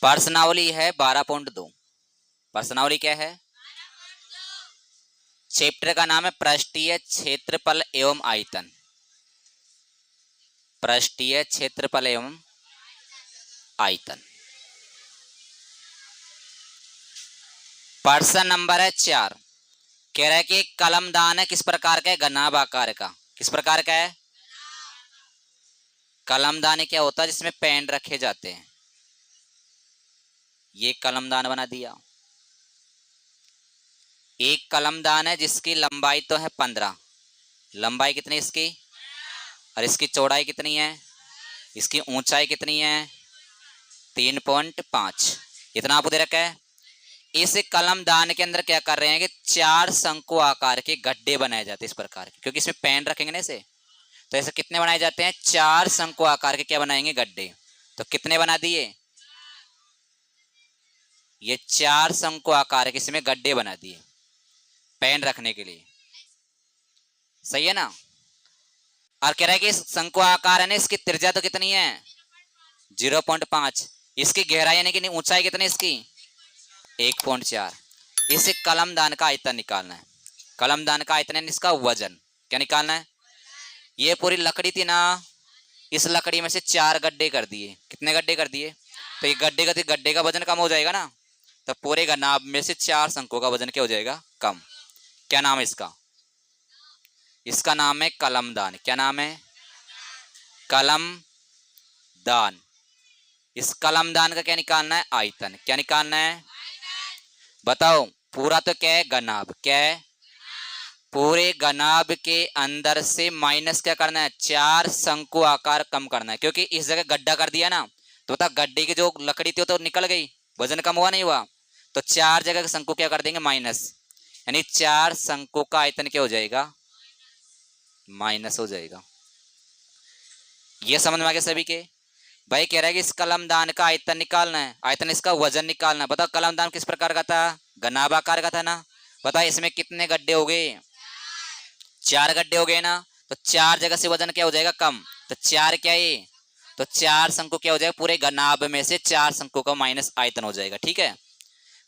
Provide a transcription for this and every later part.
प्रश्नावली है 12.2। प्रश्नावली क्या है? चैप्टर का नाम है पृष्ठीय क्षेत्रफल एवं आयतन। पृष्ठीय क्षेत्रफल एवं आयतन। प्रश्न नंबर है 4। कह रहा है कि कलमदान है किस प्रकार का है? घनाभ आकार का। किस प्रकार का है? कलमदान क्या होता है? जिसमें पेन रखे जाते हैं। ये कलमदान बना दिया। एक कलमदान है जिसकी लंबाई तो है 15। लंबाई कितनी इसकी? और इसकी चौड़ाई कितनी है? इसकी ऊंचाई कितनी है? 3.5। इतना आपको दे रखा है। इस कलमदान के अंदर क्या कर रहे हैं कि 4 शंकु आकार के गड्ढे बनाए जाते हैं इस प्रकार के, क्योंकि इसमें पेन रखेंगे ना इसे, तो ऐसे कितने बनाए जाते हैं? 4 शंकु आकार के क्या बनाएंगे? गड्ढे। तो कितने बना दिए? ये 4 शंकु आकार के इसमें गड्ढे बना दिए पेन रखने के लिए। सही है ना? और कह रहा है कि शंकु आकार है ना, इसकी त्रिज्या तो कितनी है? 0.5। इसकी गहराई यानी कि ऊंचाई कितनी इसकी? 1.4। इसे कलमदान का आयतन निकालना है। कलमदान का आयतन है इसका वजन। क्या निकालना है? ये पूरी लकड़ी थी ना, इस लकड़ी में से 4 गड्ढे कर दिए। कितने गड्ढे कर दिए? तो ये गड्ढे का वजन कम हो जाएगा ना, तो पूरे घनाभ में से 4 शंकु का वजन क्या हो जाएगा? कम। क्या नाम है इसका? इसका नाम है कलमदान। क्या नाम है? कलमदान। इस कलमदान का क्या निकालना है? आयतन। क्या निकालना है? बताओ। पूरा तो क्या है? घनाभ। क्या है? पूरे घनाभ के अंदर से माइनस क्या करना है? 4 शंकु आकार कम करना है, क्योंकि इस जगह गड्ढा कर दिया ना, तो बता गड्ढे की जो लकड़ी थी वो तो निकल गई, वजन कम हुआ नहीं हुआ? तो 4 जगह शंकु क्या कर देंगे? माइनस। यानी 4 शंकु का आयतन क्या हो जाएगा? माइनस हो जाएगा। ये समझ में आ गया सभी के? भाई कह रहा है कि इस कलमदान का आयतन निकालना है, आयतन इसका वजन निकालना है। बताओ कलमदान किस प्रकार का था? घनाभ आकार का था ना। बताओ इसमें कितने गड्ढे हो गए? 4 गड्ढे हो गए ना। तो 4 जगह से वजन क्या हो जाएगा? कम। तो 4 क्या है? तो 4 शंकु क्या हो जाएगा? पूरे घनाभ में से 4 शंकु का माइनस आयतन हो जाएगा। ठीक है।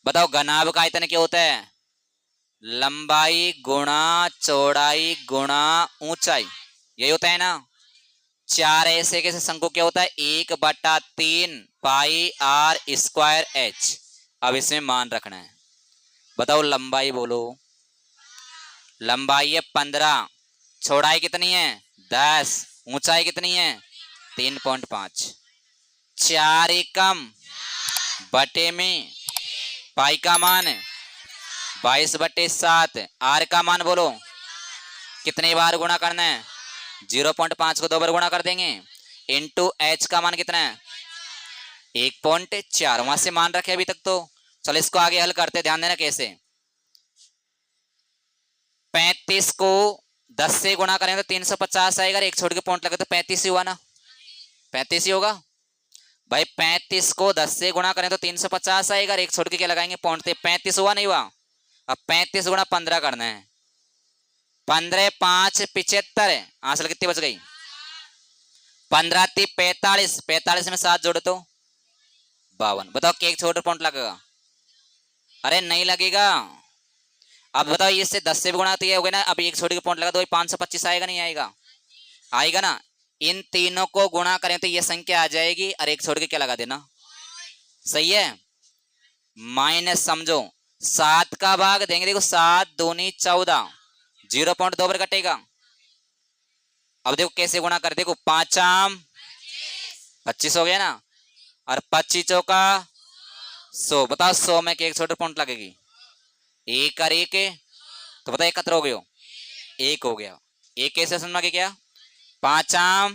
बताओ घनाभ का आयतन क्या होता है? लंबाई गुणा चौड़ाई गुणा ऊंचाई। यही होता है ना। 4 ऐसे कैसे शंकु क्या होता है? 1/3 पाई आर स्क्वायर एच। अब इसमें मान रखना है। बताओ लंबाई बोलो। लंबाई है 15, चौड़ाई कितनी है? 10, ऊंचाई कितनी है? 3.5। 4 एकम बटे में पाई का मान 22/7। आर का मान बोलो कितने बार गुणा करना है? 0.5 को 2 बार गुणा कर देंगे। इंटू एच का मान कितना है? 1.4। वहां से मान रखे अभी तक तो। चलो इसको आगे हल करते, ध्यान देना कैसे। 35 को 10 से गुणा करें तो 350 आएगा। एक छोड़ के पॉइंट लगे तो 35 ही हुआ ना। 35 ही होगा भाई। 35 को 10 से गुणा करें तो 350 आएगा। एक छोड़ के क्या लगाएंगे? पॉइंट। 35 हुआ नहीं हुआ? अब 35 गुणा 15 करना है। 15 5 75 है। आंसर कितनी बच गई? 15 3 45। 45 में 7 जोड़ो तो 52। बताओ केक छोड़ पॉइंट लगेगा? अरे नहीं लगेगा। अब बताओ इससे 10 से भी गुणा तो ये हो गया ना। अब एक छोटे के पॉइंट लगा तो 525 आएगा नहीं आएगा? आएगा ना। इन तीनों को गुणा करें तो ये संख्या आ जाएगी, और एक छोड़ के क्या लगा देना। सही है। माइनस समझो 7 का भाग देंगे। देखो 7 दूनी 14, 0.2 पर कटेगा। अब देखो कैसे गुणा कर। देखो 5 25 हो गया ना, और 25 चौका 100। बताओ 100 में एक छोटे पॉइंट लगेगी? 1 और 1 तो बताओ 71 हो गया। 1 हो गया। 1 कैसे समझ में क्या? 5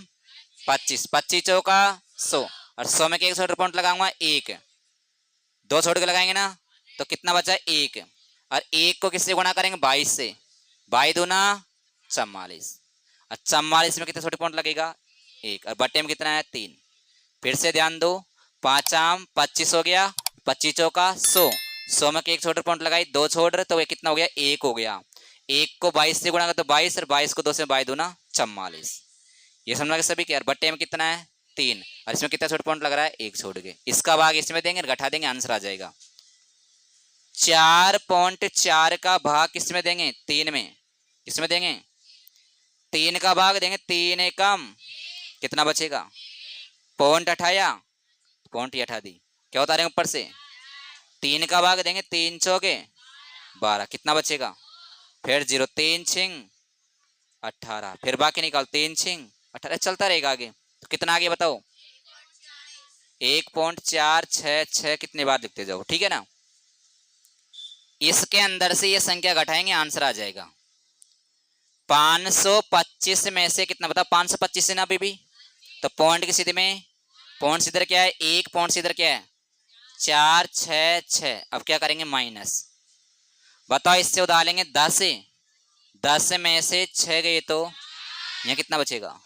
25, 25 चौका 100, और 100 में एक छोटे पॉइंट लगाऊंगा 1। 2 छोड़ के लगाएंगे ना, तो कितना बचा? 1। और 1 को किससे गुणा करेंगे? 22 से। 22 दूना 44, और 44 में कितने छोटे पॉइंट लगेगा? 1, और बटे में कितना है? 3। फिर से ध्यान दो। 5 25 हो गया, 25 चौका 100, 100 में एक छोटे पॉइंट लगाई, 2 छोड़ रहे तो ये कितना हो गया? 1 हो गया। 1 को 22 से गुणा कर तो 22, और 22 को 2 से 22 दूना 44। ये समझ में सभी क्या? बट्टे में कितना है? 3 और इसमें कितना छोटे पॉइंट लग रहा है, 1 छोड़ के। इसका भाग इसमें देंगे, घटा देंगे, आंसर आ जाएगा। 4.4 का भाग किसमें देंगे, 3 में। किसमें देंगे, 3 का भाग देंगे, 3 एकम कितना बचेगा, पॉइंट हटाया, पॉइंट ही हटा दी, क्या उतारेंगे ऊपर से, 3 का भाग देंगे, 3 चौके 12, कितना बचेगा, फिर 0, 3 छिंग 18, फिर बाकी निकाल, 3 छिंग 18, चलता रहेगा आगे। तो कितना आगे बताओ, 1.466 कितने बार लिखते जाओ, ठीक है ना। इसके अंदर से ये संख्या घटाएंगे, आंसर आ जाएगा। 525 में से कितना बताओ, 525 से ना बीबी, तो पॉइंट की सीधे में, पॉइंट सीधर क्या है, 1 पॉइंट सीधर क्या है, 4 6 6। अब क्या करेंगे, माइनस, बताओ इससे उधार 10, 10 में से 6 गए तो यहाँ कितना बचेगा,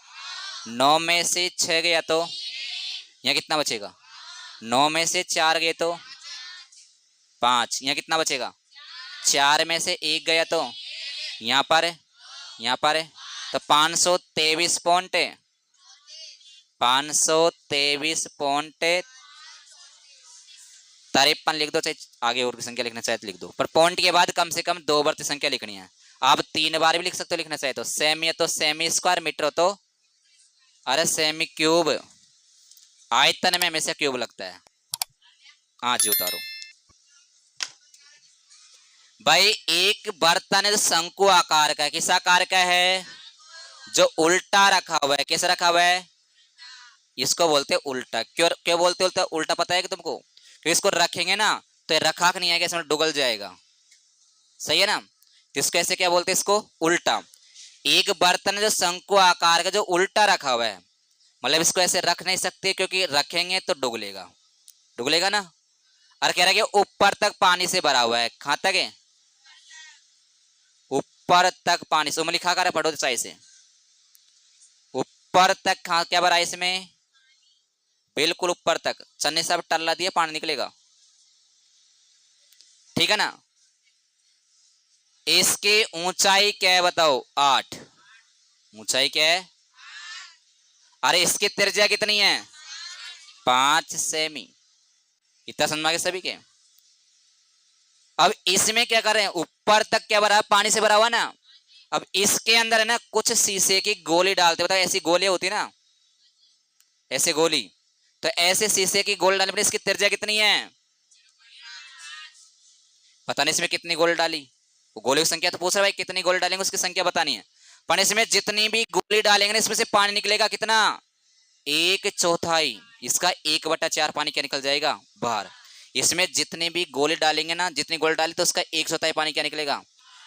9 में से 6 गया तो यहाँ कितना बचेगा, 9 में से 4 गए तो 5, यहाँ कितना बचेगा, 4 में से 1 गया तो यहाँ पर तो 523 पॉइंट, 523 पॉइंट 53 लिख दो, चाहे आगे और की संख्या लिखना चाहे तो लिख दो, पर पॉइंट के बाद कम से कम 2 बढ़ती संख्या लिखनी है। आप 3 बार भी लिख सकते हो लिखना चाहे तो। सेमी है तो सेमी स्क्वायर, मीटर हो तो अरे सेमी क्यूब, आयतन में हमेशा क्यूब लगता है। हाँ जी उतारो भाई। एक बर्तन है शंकु आकार का, किस आकार का है, जो उल्टा रखा हुआ है, कैसे रखा हुआ है, इसको बोलते हैं उल्टा। क्यों क्यों बोलते उल्टा, उल्टा पता है कि तुमको, क्योंकि इसको रखेंगे ना तो रखाक नहीं आएगा, इसमें डुगल जाएगा, सही है ना। इसको ऐसे क्या बोलते हैं, इसको उल्टा। एक बर्तन जो शंकु आकार का जो उल्टा रखा हुआ है, मतलब इसको ऐसे रख नहीं सकते क्योंकि रखेंगे तो डुगलेगा, डुगलेगा ना। और कह रहा है कि ऊपर तक पानी से भरा हुआ है, कहां तक है, ऊपर तक पानी से, उमर लिखा कर पढ़ो चाहे से, ऊपर तक क्या भरा है इसमें, बिल्कुल ऊपर तक, चन्ने सब टल्ला दिया पानी निकलेगा, ठीक है ना। इसकी ऊंचाई क्या है बताओ, 8, ऊंचाई क्या है, अरे इसकी त्रिज्या कितनी है, 5 सेमी, इतना समझ में सभी के। अब इसमें क्या कर रहे हैं, ऊपर तक क्या भरा, पानी से भरा हुआ ना। अब इसके अंदर है ना कुछ शीशे की गोली डालते, बताओ ऐसी गोली होती है ना, ऐसे गोली, तो ऐसे शीशे की गोली डालने पर इसकी त्रिज्या कितनी है, पता नहीं इसमें कितनी गोली डाली, वो गोली की संख्या तो पूछ रहा है भाई, कितनी गोली डालेंगे उसकी संख्या बतानी है। पर इसमें जितनी भी गोली डालेंगे ना इसमें से पानी निकलेगा कितना, 1/4, इसका 1/4 पानी क्या निकल जाएगा बाहर। इसमें जितनी भी गोली डालेंगे ना, जितनी गोली डाली तो उसका 1/4 पानी क्या निकलेगा।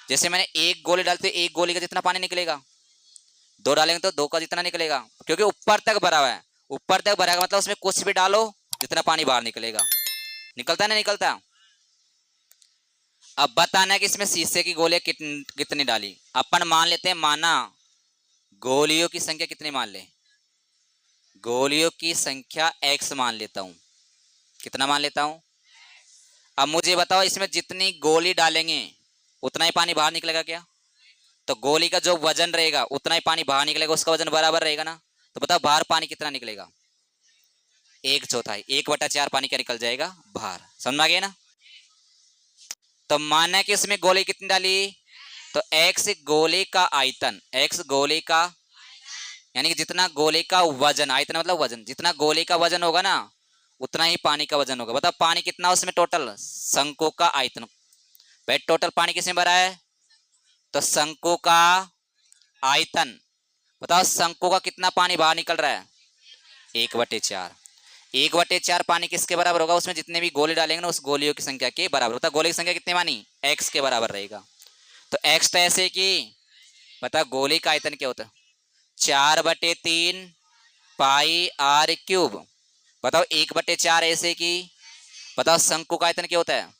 जैसे मैंने 1 गोली डाली तो 1 गोली का जितना पानी निकलेगा, 2 डालेंगे तो 2 का जितना निकलेगा, क्योंकि ऊपर तक भरा हुआ है। ऊपर तक भरा मतलब उसमें कुछ भी डालो जितना पानी बाहर निकलेगा, निकलता नहीं निकलता। अब बताना है कि इसमें शीशे की गोलियां कितनी डाली। अपन मान लेते हैं, माना गोलियों की संख्या कितनी मान ले, गोलियों की संख्या x मान लेता हूं, कितना मान लेता हूं। अब मुझे बताओ इसमें जितनी गोली डालेंगे उतना ही पानी बाहर निकलेगा क्या, तो गोली का जो वजन रहेगा उतना ही पानी बाहर निकलेगा, उसका वजन बराबर रहेगा ना। तो बताओ बाहर पानी कितना निकलेगा, 1/4, 1/4 पानी क्या निकल जाएगा बाहर, समझ आ गया ना। तो माना कि उसमें गोली कितनी डाली, तो x गोली का आयतन, x गोली का यानी कि जितना गोली का वजन, आयतन मतलब वजन, जितना गोली का वजन होगा ना उतना ही पानी का वजन होगा। बताओ पानी कितना उसमें टोटल, शंकु का आयतन, भाई टोटल पानी किसमें भरा है, तो शंकु का आयतन। बताओ शंकु का कितना पानी बाहर निकल रहा है, 1/4, 1/4 पानी किसके बराबर होगा, उसमें जितने भी गोली डालेंगे ना उस गोलियों की संख्या के बराबर। बताओ गोली की संख्या कितनी मानी, x के बराबर रहेगा। तो x तो ऐसे कि बताओ गोली का आयतन क्या होता है, 4/3 पाई r क्यूब। बताओ 1/4 ऐसे कि बताओ शंकु का आयतन क्या होता है,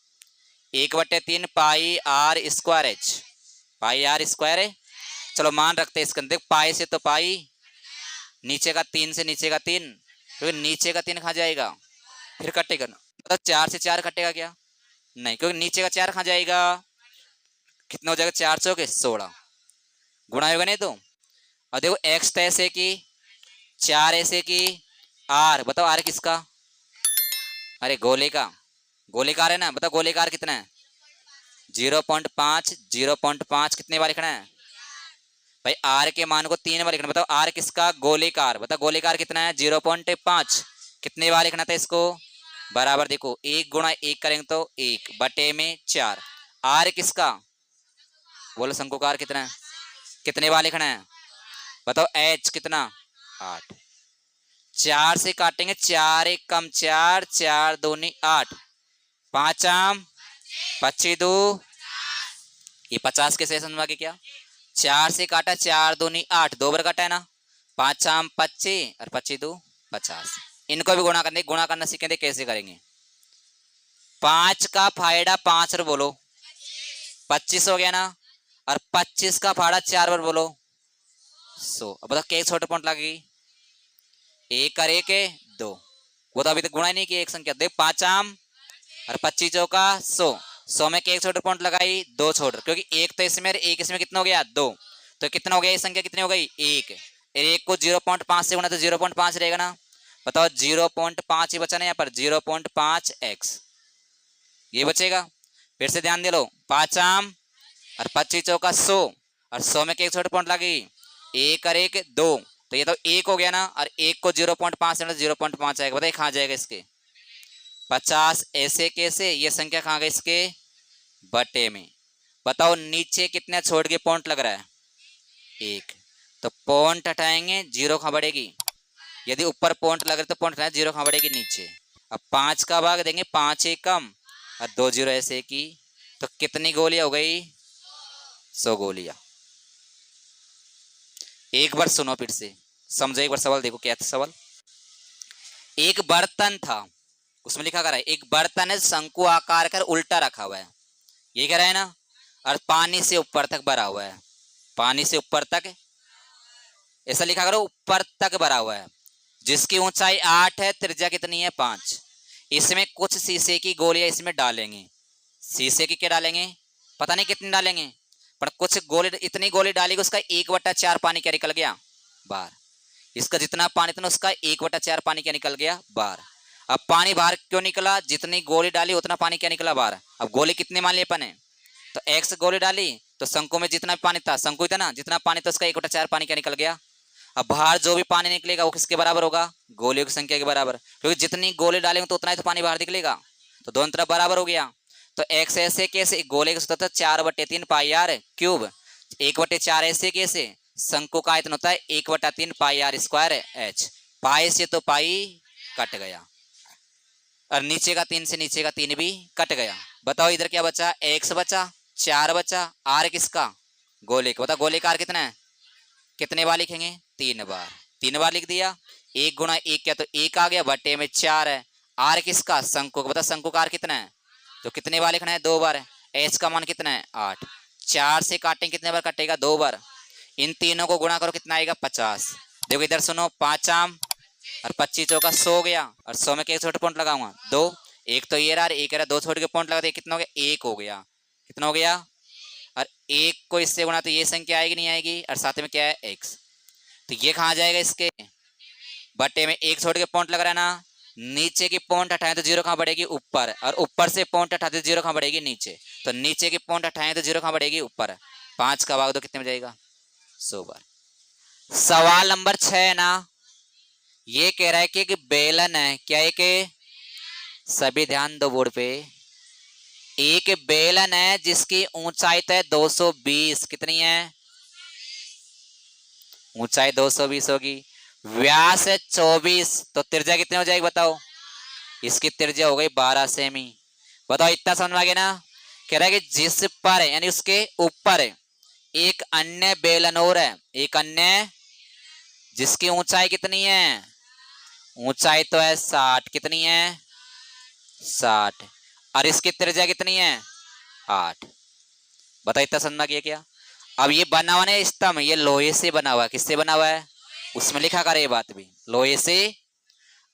1/3 पाई r स्क्वायर h, पाई r स्क्वायर है। चलो मान रखते हैं इसके अंदर, पाई से तो पाई, नीचे का 3 से नीचे का 3, क्योंकि नीचे का 3 कहाँ जाएगा, फिर कटेगा ना। मतलब 4 से 4 कटेगा क्या, नहीं, क्योंकि नीचे का 4 कहाँ जाएगा, कितना हो जाएगा, 4 चौके 16, गुणा होगा नहीं तो। और देखो x तो ऐसे की, 4 ऐसे की, आर, बताओ आर किसका? अरे गोले का, गोले का आर है ना, बताओ गोले का आर कितना है? 0.5, 0.5 कितने बार लिखना है भाई? आर के मान को 3 बार लिखना। बताओ आर किसका? गोले का आर। बताओ गोले का आर कितना है? 0.5। कितने बार लिखना था इसको? बराबर, देखो 1 गुणा 1 करेंगे तो 1 बटे में 4। आर किसका? बोलो शंकु का आर कितना है? कितने बार लिखना है? बताओ एच कितना? 8। 4 से काटेंगे, 4 1 कम 4, 4 दूनी 8, 5 आम 25 दो, ये 50 कैसे समझा के क्या? 4 से काटा, 4 दूनी 8, 2 बार काटा है ना, 5 आम 25 और 25 दो 50। इनको भी गुणा करने, गुणा करना सीखेंगे कैसे करेंगे। 5 का फायदा 5 बार बोलो, 25 हो गया ना, और 25 का फायदा 4 बार बोलो 100। अब बताओ क्या छोटे पॉइंट लगेगी? 1 और 1 है 2, वो तो अभी तक गुणा ही नहीं किया एक संख्या। देख 5 आम और 25 चौका 100, 100 में एक छोटे पॉइंट लगाई, 2 छोड़, क्योंकि एक तो इसमें और एक इसमें, कितना हो गया? 2। तो कितना हो गया? ये संख्या कितनी हो गई? 1। 1 को 0.5 से गुणा तो 0.5 रहेगा ना। बताओ 0.5 ही बचा ना यहाँ पर, 0.5 x ये बचेगा। फिर से ध्यान दे लो, 5 आम और 25 चौका 100, और 100 में एक छोटे पॉइंट लगी, 1 और 1 2, तो ये तो 1 हो गया ना, और 1 को 0.5 से 0.5 आएगा। बताइए कहाँ जाएगा इसके? 50। ऐसे कैसे? ये संख्या कहाँ गई इसके? बटे में। बताओ नीचे कितने छोड़ के पॉइंट लग रहा है? 1। तो पॉइंट हटाएंगे, 0 कहाँ बढ़ेगी? यदि ऊपर पॉइंट लग रहा है तो पॉइंट हटाए, 0 कहाँ बढ़ेगी? नीचे। अब 5 का भाग देंगे, 5 1 कम और 2 0 ऐसे की, तो कितनी गोलियां हो गई? 100 गोलियां। एक बार सुनो फिर से, समझो एक बार सवाल, देखो क्या था सवाल। एक बर्तन था, उसमें लिखा कर रहा है एक बर्तन है, शंकु आकार कर उल्टा रखा हुआ है, ये कह रहा है ना, और पानी से ऊपर तक भरा हुआ है। पानी से ऊपर तक, ऐसा लिखा करो, ऊपर तक भरा हुआ है, जिसकी ऊंचाई 8 है, त्रिज्या कितनी है? 5। इसमें कुछ शीशे की गोलियां इसमें डालेंगे। शीशे की क्या डालेंगे? पता नहीं कितनी डालेंगे, पर कुछ गोली, इतनी गोली डालेगी उसका 1/4 पानी क्या निकल गया? बाहर। इसका जितना पानी था उसका 1/4 पानी क्या निकल गया? बाहर। अब पानी बाहर क्यों निकला? जितनी गोली डाली उतना पानी क्या निकला? बाहर। अब गोली कितने मान लिए अपन ने? तो एक्स गोली डाली, तो शंकु में जितना पानी था, शंकु था ना, जितना पानी था उसका 1/4 पानी क्या निकल गया? अब बाहर जो भी पानी निकलेगा वो किसके बराबर होगा? गोलियों की संख्या के बराबर, क्योंकि जितनी गोली डालेंगे तो उतना ही तो पानी बाहर निकलेगा, तो दोनों तरफ बराबर हो गया। तो एक्स ऐसे कैसे? गोले का सूत्र था 4/3 पाई आर क्यूब, 1/4 ऐसे कैसे? शंकु का आयतन होता है 1/3 पाई आर स्क्वायर एच। पाई से तो पाई कट गया, और नीचे का 3 से नीचे का 3 भी कट गया। बताओ इधर क्या बचा? एक्स बचा, 4 बचा, आर किसका? गोले का। बताओ गोले का आर कितना है? कितने बार लिखेंगे? 3 बार। 3 बार लिख दिया, 1 गुणा 1 क्या, तो 1 आ गया, बटे में 4 है। आर किसका? शंकु का। बता शंकु का आर कितना है? तो कितने बार लिखना है? 2 बार। एच का मान कितना है? 8। 4 से काटेंगे, कितने बार कटेगा? 2 बार। इन तीनों को गुणा करो, कितना आएगा? 50। देखो इधर सुनो, 5 आम और 25 चौका 100 हो गया, और 100 में एक छोटे पॉइंट लगाऊंगा 2, एक तो ये रहा, एक रहा, 2 छोटे के पॉइंट लगा दिए, कितना हो गया? 1 हो गया। कितना हो गया? और 1 को इससे गुणा तो ये संख्या आएगी नहीं आएगी, और साथ में क्या है? एक्स। तो ये कहाँ जाएगा? इसके बटे में 1 छोड़ के पॉइंट लग रहा है ना, नीचे की पॉइंट हटाएं तो 0 कहाँ बढ़ेगी? ऊपर, और ऊपर से पॉइंट हटाते तो 0 कहाँ बढ़ेगी? नीचे। तो नीचे की पॉइंट हटाएं तो 0 कहाँ बढ़ेगी? ऊपर। 5 का भाग दो, कितने में जाएगा? 100 बार। सवाल नंबर 6 ना, ये कह रहा है कि एक बेलन है, क्या है कि, सभी ध्यान दो बोर्ड पे, एक बेलन है जिसकी ऊंचाई तो है 220, कितनी है? ऊंचाई 220 होगी, व्यास है 24, तो त्रिज्या कितनी हो जाएगी बताओ? इसकी त्रिज्या हो गई 12 सेमी। बताओ इतना समझ में आ गया ना? कह रहा है कि जिस पर यानी उसके ऊपर एक अन्य बेलन और है, एक अन्य जिसकी ऊंचाई कितनी है? ऊंचाई तो है 60, कितनी है? 60, और इसकी त्रिज्या कितनी है? 8। बताइए इतना समझ में गया क्या? अब ये बना हुआ ना स्तंभ, ये लोहे से बना हुआ है। किससे बना हुआ है? उसमें लिखा कर, ये बात भी लोहे से।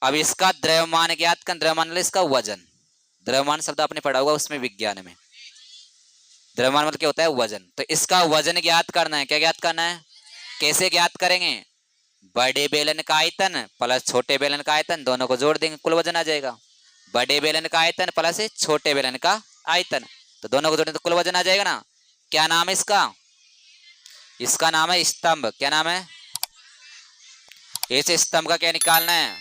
अब इसका द्रव्यमान ज्ञात कर, द्रव्यमान मतलब इसका वजन। द्रव्यमान शब्द आपने पढ़ा होगा उसमें विज्ञान में। द्रव्यमान मतलब क्या होता है? वजन। तो इसका वजन ज्ञात करना है। क्या ज्ञात करना है? कैसे ज्ञात करेंगे? बड़े बेलन का आयतन प्लस छोटे बेलन का आयतन, दोनों को जोड़ देंगे, कुल वजन आ जाएगा। बड़े बेलन का आयतन प्लस छोटे बेलन का आयतन, तो दोनों को जोड़ें तो कुल वजन आ जाएगा ना। क्या नाम है इसका? इसका नाम है स्तंभ। क्या नाम है? इस स्तंभ का क्या निकालना है?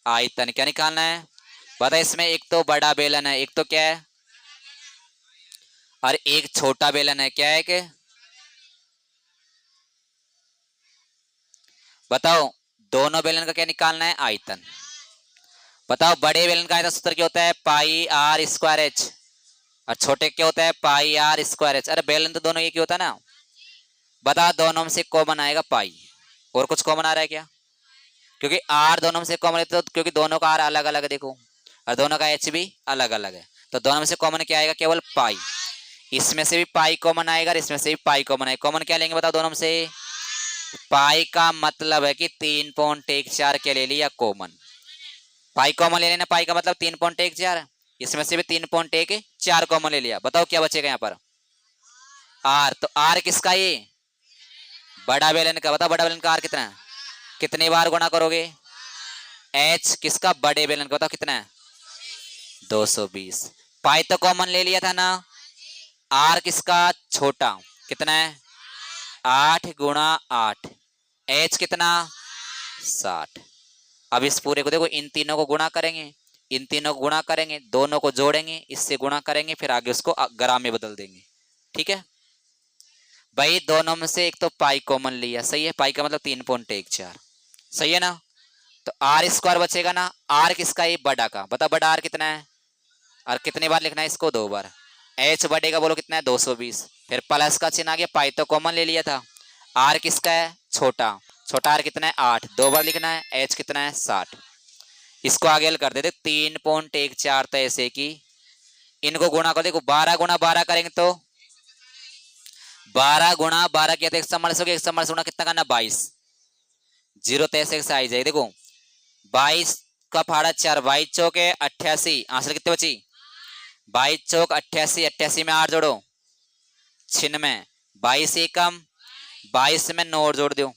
आयतन। क्या निकालना है? बता, इसमें एक तो बड़ा बेलन है, एक तो क्या है, और एक छोटा बेलन है। क्या है कि बताओ, दोनों बेलन का क्या निकालना है? आयतन। बताओ, बड़े बेलन का आयतन सूत्र क्या होता है? पाई आर स्क्वायर एच, और छोटे क्या होता है? पाई आर स्क्वायर एच। अरे बेलन तो दोनों एक ही होता है ना। बता, दोनों में से कॉमन आएगा पाई, और कुछ कॉमन आ रहा है क्या? क्योंकि आर दोनों में से कॉमन है, तो क्योंकि दोनों का आर अलग अलग है देखो, और दोनों का एच भी अलग अलग है, तो दोनों में से कॉमन क्या आएगा? केवल पाई। इसमें से भी पाई कॉमन आएगा और इसमें से भी पाई कॉमन आएगा। कॉमन क्या लेंगे बताओ दोनों में से? पाई का मतलब है कि 3.14 क्या ले लिया? कॉमन। पाई कॉमन ले लेना, पाई का मतलब 3.14, इसमें से भी 3.14 कॉमन ले लिया। बताओ क्या बचेगा यहाँ पर? आर। तो आर किसका? ये बड़ा बेलन का। बताओ बड़ा बेलन का आर कितना है? कितने बार गुणा करोगे? एच किसका? बड़े बेलन का। बताओ कितना है? 220। पाई तो कॉमन ले लिया था ना। आर किसका? छोटा। कितना है? 8 × 8। एच कितना? 60। अब इस पूरे को देखो, इन तीनों को गुणा करेंगे, इन तीनों को गुणा करेंगे, दोनों को जोड़ेंगे, इससे गुणा करेंगे, फिर आगे उसको ग्राम में बदल देंगे। ठीक है भाई, दोनों में से एक तो पाई कॉमन लिया, सही है। पाई का मतलब 3.14, सही है ना। तो आर स्क्वायर बचेगा ना। आर किसका? ये बड़ा का। बता बड़ा आर कितना है, और कितने बार लिखना है इसको? 2 बार। एच बड़े का बोलो कितना है? 220। फिर प्लस का चिन्ह आ गया, पाई तो कॉमन ले लिया था। आर किसका है? छोटा। छोटा आर कितना है? 8, 2 बार लिखना है। एच कितना है? 60। इसको आगे हल कर देते, 3.14, तो ऐसे की इनको गुणा कर देखो, 12 × 12 करेंगे तो 12 × 12 किया तो 100 हो गया, 100 गुणा कितना करना? 22। जीरो तैसे से आई जाए देखो, 22 का फाड़ा 4, 22 चौके 88, आंसर कितने बची? 22 चौक 88, 88 में 8 जोड़ो 96, 22 एकम 22 में 9 जोड़ दो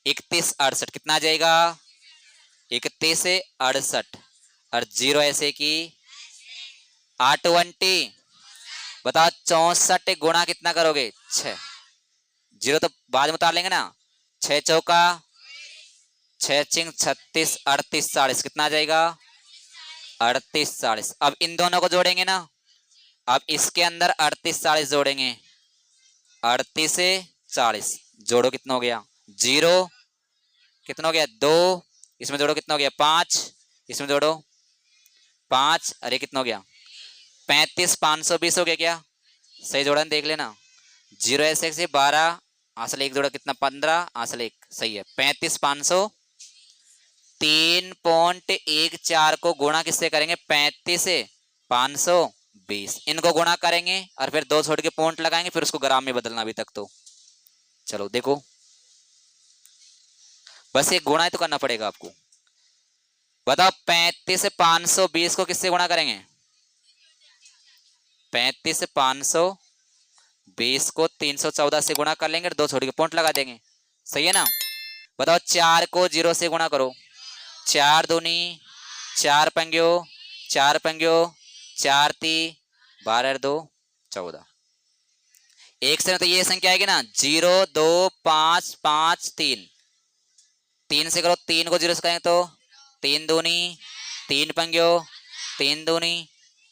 31 68, कितना आ जाएगा? 31 से 68, और जीरो ऐसे की 820। बताओ 64 गुणा कितना करोगे? 6। जीरो तो बाद में उतार लेंगे ना। 6 चौका 6 चिंग 36, 38 40, कितना आ जाएगा? 38 40। अब इन दोनों को जोड़ेंगे ना, अब इसके अंदर 38 40 जोड़ेंगे, 38 से 40 जोड़ो, कितना हो गया? जीरो। कितना हो गया? 2। इसमें जोड़ो, कितना हो गया? 5। इसमें जोड़ो 5, अरे कितना हो गया? 35 520 हो गया क्या? सही जोड़ा देख लेना। जीरो ऐसे से 12, आंसर एक जोड़ा कितना? 15, आंसर एक, सही है। 35 500। 3.14 को गुणा किससे करेंगे? 35 से 520, इनको गुणा करेंगे और फिर 2 छोड़ के पॉइंट लगाएंगे, फिर उसको ग्राम में बदलना। अभी तक तो चलो देखो, बस एक गुणा ही तो करना पड़ेगा आपको। बताओ 35 से 520 को किससे गुणा करेंगे? 35 से 520 को 314 से गुणा कर लेंगे, 2 छोड़ के पॉइंट लगा देंगे, सही है ना। बताओ 4 को 0 से गुणा करो, 4 दूनी 4 पंग्यो, 4 पंग्यो 4 ती 12 2 14। एक से तो ये संख्या आएगी ना, 0 2 5 5 3। 3 से करो, 3 को 0 से करेंगे तो 3 दूनी 3 पंग्यो 3 दूनी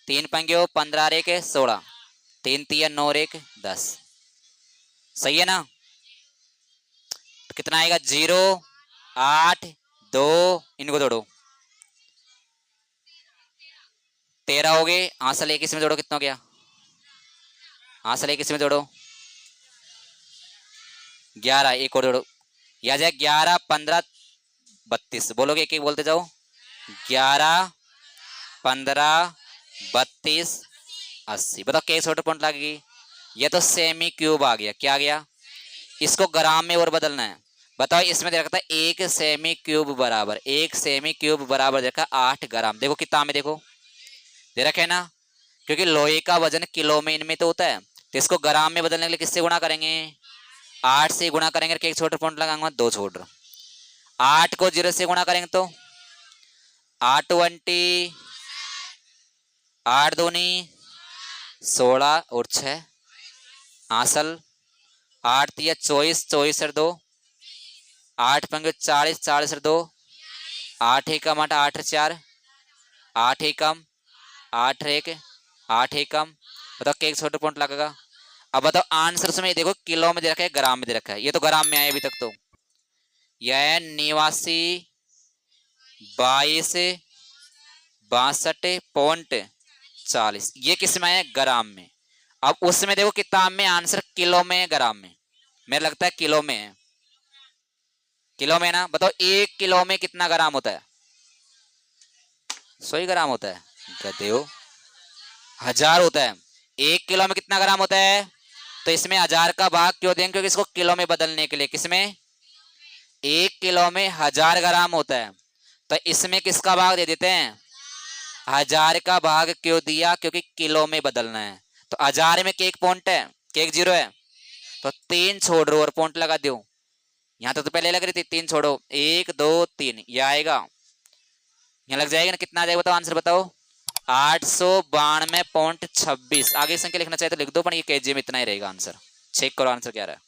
3 पंग्यो 15 1 16, 3 3 9 1 10, सही है ना। तो कितना आएगा? 0 8 2, इनको जोड़ो 13 हो गए, आंसर एक इसमें जोड़ो, कितना हो गया? आंसर एक इसमें जोड़ो 11, एक और जोड़ो, या जाए 11 15 32, बोलोगे एक एक बोलते जाओ। 11 15 32 80। बताओ कैसे छोटे पॉइंट लगेगी? ये तो सेमी क्यूब आ गया। क्या आ गया? इसको ग्राम में और बदलना है। बताओ, इसमें दे रखा था एक सेमी क्यूब बराबर, एक सेमी क्यूब बराबर देखा 8 ग्राम। देखो किताब में देखो दे रखे ना, क्योंकि लोहे का वजन किलो में इनमें तो होता है, तो इसको ग्राम में बदलने के लिए किससे गुणा करेंगे? 8 से गुणा करेंगे एक छोटा पॉइंट लगाऊंगा, 2 छोड़ रहा। 8 को 0 से गुणा करेंगे तो 8 20, 8 दूनी 16 और 6 आसल, 8 तिया 24, 24 सर 2, 8 पंगे 40, 40 सर 2, 8 एकम 8, 8 4, 8 एकम 8 1, 8 एकम, बताओ केक छोटे पॉइंट लगेगा। अब बताओ आंसर में देखो किलो में दे रखा है, ग्राम में दे रखा है, ये तो ग्राम में आया अभी तक। तो यह 89, 62, 62.40, ये किस में है, ग्राम में। अब उसमें देखो किताब में आंसर किलो में है, ग्राम में, मेरे लगता है किलो में है, किलो में ना। बताओ 1 किलो में कितना ग्राम होता है, 100 ग्राम होता है, कहते हो 1000 होता है। 1 किलो में कितना ग्राम होता है, तो इसमें 1000 का भाग क्यों देंगे, क्योंकि इसको किलो में बदलने के लिए, किसमें 1 किलो में 1000 ग्राम होता है, तो इसमें किसका भाग दे देते हैं, 1000 का भाग क्यों दिया, क्योंकि किलो में बदलना है। तो 1000 में केक पॉइंट है, केक 0 है, तो 3 छोड़ दो और पॉइंट लगा दो। यहां तो पहले लग रही थी, 3 छोड़ो, 1 2 3, यह आएगा, यहां लग जाएगा ना, कितना आ जाएगा बताओ, आंसर बताओ, 892.26। आगे संख्या लिखना चाहे तो लिख दो, पर ये केजी में इतना ही रहेगा आंसर। चेक करो आंसर क्या रहा है।